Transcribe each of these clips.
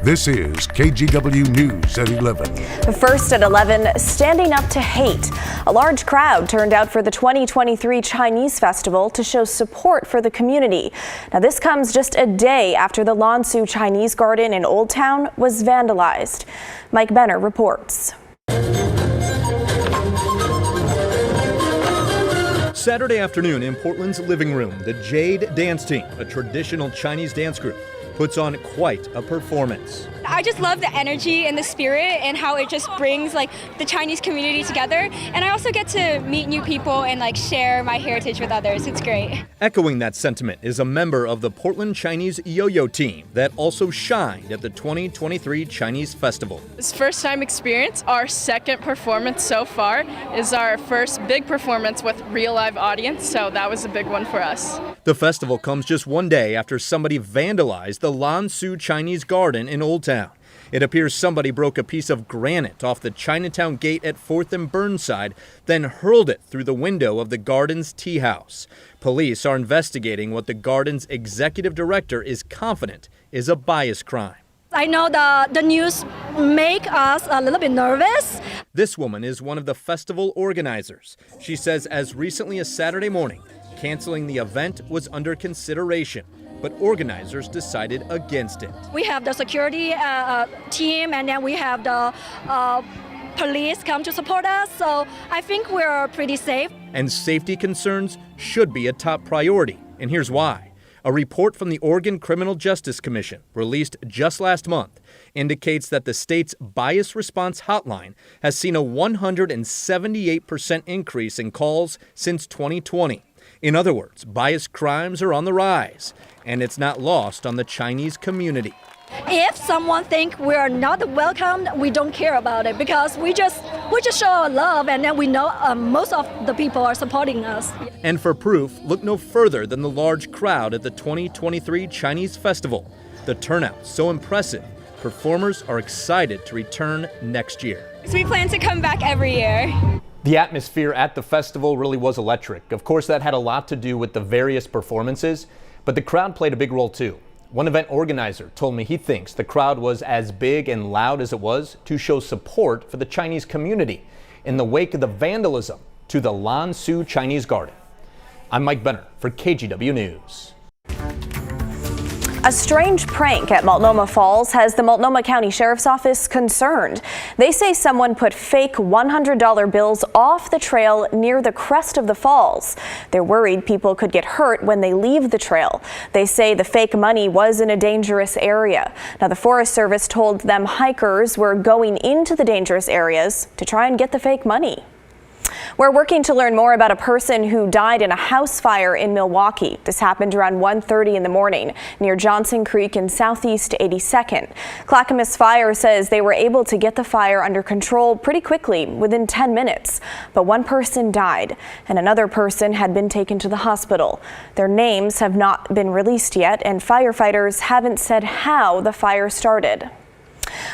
This is KGW News at 11. First at 11, standing up to hate. A large crowd turned out for the 2023 Chinese Festival to show support for the community. Now, this comes just a day after the Lansu Chinese Garden in Old Town was vandalized. Mike Benner reports. Saturday afternoon in Portland's living room, the Jade Dance Team, a traditional Chinese dance group, puts on quite a performance. I just love the energy and the spirit and how it just brings the Chinese community together. And I also get to meet new people and share my heritage with others. It's great. Echoing that sentiment is a member of the Portland Chinese Yo-Yo team that also shined at the 2023 Chinese Festival. It's first time experience. Our second performance so far is our first big performance with real live audience. So that was a big one for us. The festival comes just one day after somebody vandalized the Lansu Chinese Garden in Old Town. It appears somebody broke a piece of granite off the Chinatown gate at 4th and Burnside, then hurled it through the window of the garden's tea house. Police are investigating what the garden's executive director is confident is a bias crime. I know the news make us a little bit nervous. This woman is one of the festival organizers. She says as recently as Saturday morning, canceling the event was under consideration, but organizers decided against it. We have the security team, and then we have the police come to support us, so I think we're pretty safe. And safety concerns should be a top priority, and here's why. A report from the Oregon Criminal Justice Commission, released just last month, indicates that the state's bias response hotline has seen a 178% increase in calls since 2020. In other words, bias crimes are on the rise, and it's not lost on the Chinese community. If someone think we're not welcomed, we don't care about it because we just show our love, and then we know most of the people are supporting us. And for proof, look no further than the large crowd at the 2023 Chinese Festival. The turnout's so impressive, performers are excited to return next year. So we plan to come back every year. The atmosphere at the festival really was electric. Of course, that had a lot to do with the various performances, but the crowd played a big role too. One event organizer told me he thinks the crowd was as big and loud as it was to show support for the Chinese community in the wake of the vandalism to the Lansu Chinese Garden. I'm Mike Benner for KGW News. A strange prank at Multnomah Falls has the Multnomah County Sheriff's Office concerned. They say someone put fake $100 bills off the trail near the crest of the falls. They're worried people could get hurt when they leave the trail. They say the fake money was in a dangerous area. Now, the Forest Service told them hikers were going into the dangerous areas to try and get the fake money. We're working to learn more about a person who died in a house fire in Milwaukee. This happened around 1:30 in the morning near Johnson Creek in southeast 82nd. Clackamas Fire says they were able to get the fire under control pretty quickly, within 10 minutes. But one person died and another person had been taken to the hospital. Their names have not been released yet, and firefighters haven't said how the fire started.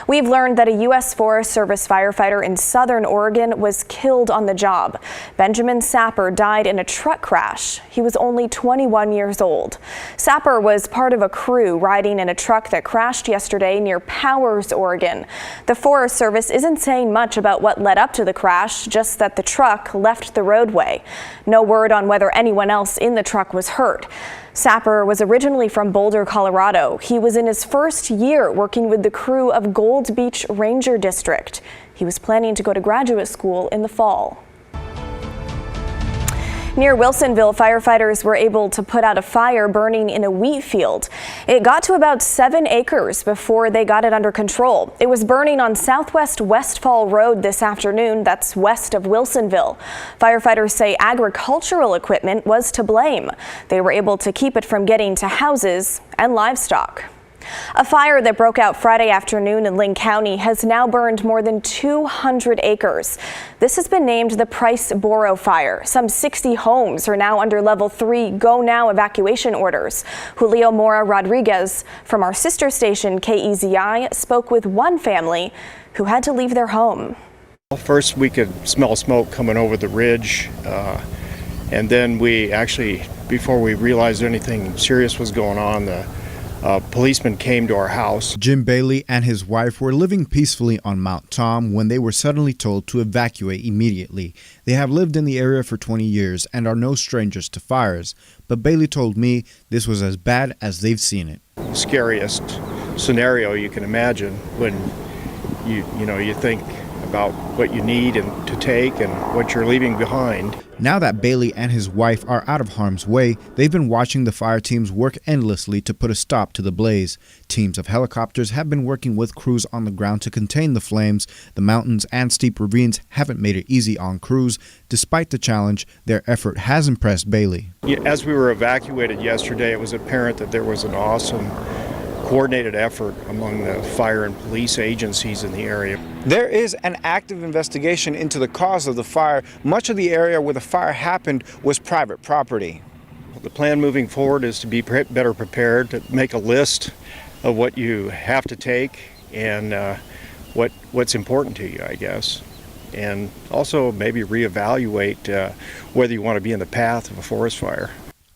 We've learned that a U.S. Forest Service firefighter in southern Oregon was killed on the job. Benjamin Sapper died in a truck crash. He was only 21 years old. Sapper was part of a crew riding in a truck that crashed yesterday near Powers, Oregon. The Forest Service isn't saying much about what led up to the crash, just that the truck left the roadway. No word on whether anyone else in the truck was hurt. Sapper was originally from Boulder, Colorado. He was in his first year working with the crew of Gold Beach Ranger District. He was planning to go to graduate school in the fall. Near Wilsonville, firefighters were able to put out a fire burning in a wheat field. It got to about 7 acres before they got it under control. It was burning on Southwest Westfall Road this afternoon, that's west of Wilsonville. Firefighters say agricultural equipment was to blame. They were able to keep it from getting to houses and livestock. A fire that broke out Friday afternoon in Linn County has now burned more than 200 acres. This has been named the Price Borough Fire. Some 60 homes are now under level 3 go now evacuation orders. Julio Mora Rodriguez from our sister station KEZI spoke with one family who had to leave their home. First, we could smell smoke coming over the ridge, and then we actually, before we realized anything serious was going on, Policemen came to our house. Jim Bailey and his wife were living peacefully on Mount Tom when they were suddenly told to evacuate immediately. They have lived in the area for 20 years and are no strangers to fires. But Bailey told me this was as bad as they've seen it. Scariest scenario you can imagine when you think about what you need and to take and what you're leaving behind. Now that Bailey and his wife are out of harm's way, they've been watching the fire teams work endlessly to put a stop to the blaze. Teams of helicopters have been working with crews on the ground to contain the flames. The mountains and steep ravines haven't made it easy on crews. Despite the challenge, their effort has impressed Bailey. As we were evacuated yesterday, it was apparent that there was an awesome coordinated effort among the fire and police agencies in the area. There is an active investigation into the cause of the fire. Much of the area where the fire happened was private property. The plan moving forward is to be better prepared, to make a list of what you have to take and what's important to you, I guess. And also maybe reevaluate whether you want to be in the path of a forest fire.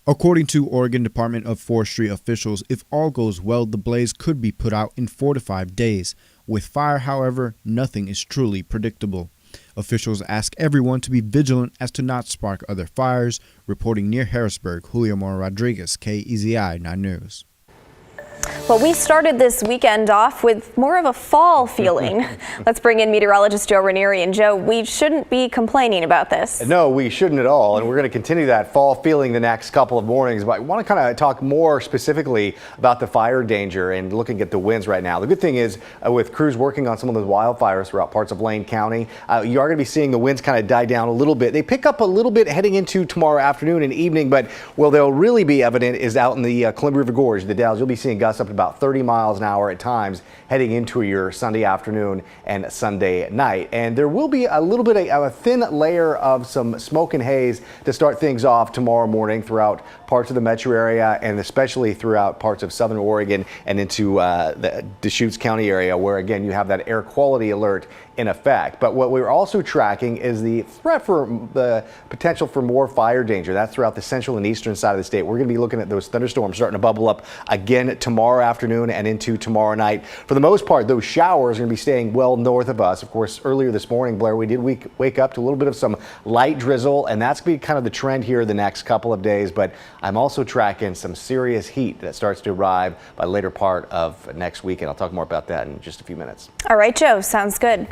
According to Oregon Department of Forestry officials, if all goes well, the blaze could be put out in 4 to 5 days. With fire, however, nothing is truly predictable. Officials ask everyone to be vigilant as to not spark other fires. Reporting near Harrisburg, Julio Mora Rodriguez, KEZI 9 News. Well, we started this weekend off with more of a fall feeling. Let's bring in meteorologist Joe Ranieri. And Joe, we shouldn't be complaining about this. No, we shouldn't at all. And we're going to continue that fall feeling the next couple of mornings. But I want to kind of talk more specifically about the fire danger and looking at the winds right now. The good thing is with crews working on some of those wildfires throughout parts of Linn County, you are going to be seeing the winds kind of die down a little bit. They pick up a little bit heading into tomorrow afternoon and evening, but where they'll really be evident is out in the Columbia River Gorge, the Dalles. You'll be seeing gusts up to about 30 miles an hour at times heading into your Sunday afternoon and Sunday night. And there will be a little bit of a thin layer of some smoke and haze to start things off tomorrow morning throughout parts of the metro area and especially throughout parts of southern Oregon and into the Deschutes County area where again you have that air quality alert in effect. But what we're also tracking is the threat for the potential for more fire danger. That's throughout the central and eastern side of the state. We're going to be looking at those thunderstorms starting to bubble up again tomorrow afternoon and into tomorrow night. For the most part, those showers are going to be staying well north of us. Of course, earlier this morning, Blair, we did wake up to a little bit of some light drizzle, and that's going to be kind of the trend here the next couple of days. But I'm also tracking some serious heat that starts to arrive by later part of next week, and I'll talk more about that in just a few minutes. All right, Joe, sounds good.